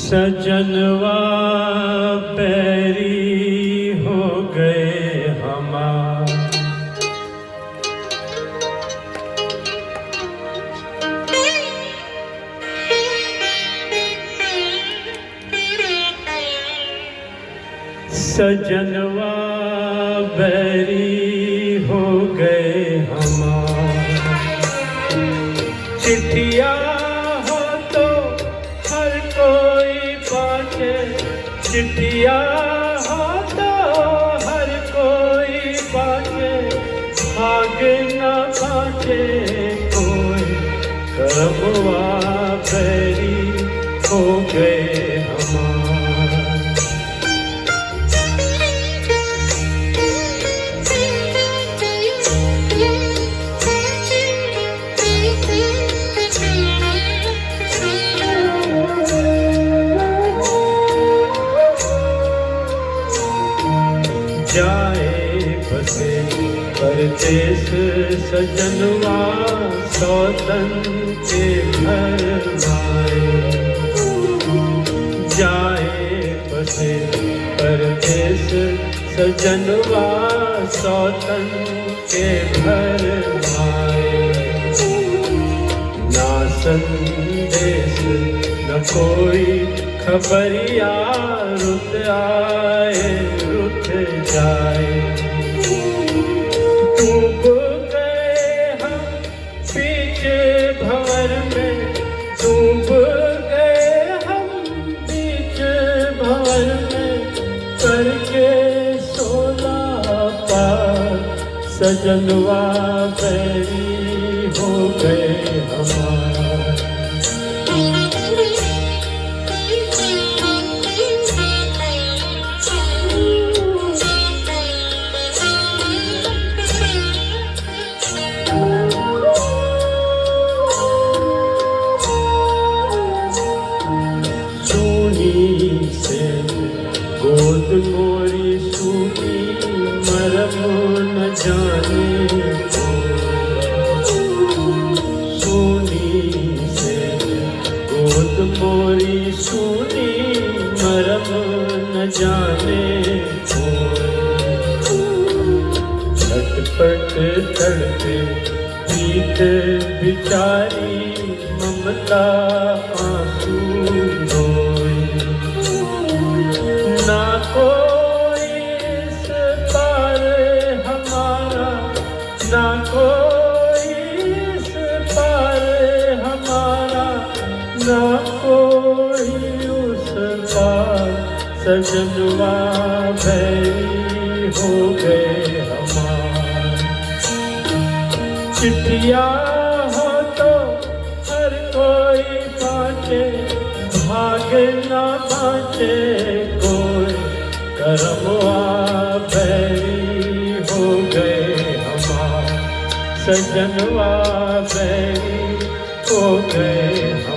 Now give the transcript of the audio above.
सजनवा पैरी हो गए हमार, सजनवा बैरी हो गए हमार। चिट्ठिया हो तो हर कोई बाटे, चिट्ठिया हो तो हर कोई बाटे, भाग न बाटे कोई, करमवा बैरी हो गए हमार। जाए बसे परदेस सजनवा, सौतन के घर आए। जाए बसे परदेस सजनवा, सौतन के घर आए। ना संदेश न कोई खबरिया, रुत आए रुत जाए। डूब गए हम बीच भंवर में, डूब गए हम बीच भंवर में, करके 16 पार, सजनवा बैरी हो गए हमार। गोद मोरी सूनी मरम न जाने, सूनी से गोद मोरी सूनी मरम न जाने। झटपट तड़पे प्रीत बिचारी, ममता आंसू रोए। ना कोई इस पार हमारा, ना कोई इस पार हमारा, ना कोई उस पार, सजनवा बैरी हो गए हमार। चिट्ठिया हो तो हर कोई बाटे, भाग न बाटे कोई, करमवा बैरी हो गए हमार। सजनवा बैरी हो गए हमार।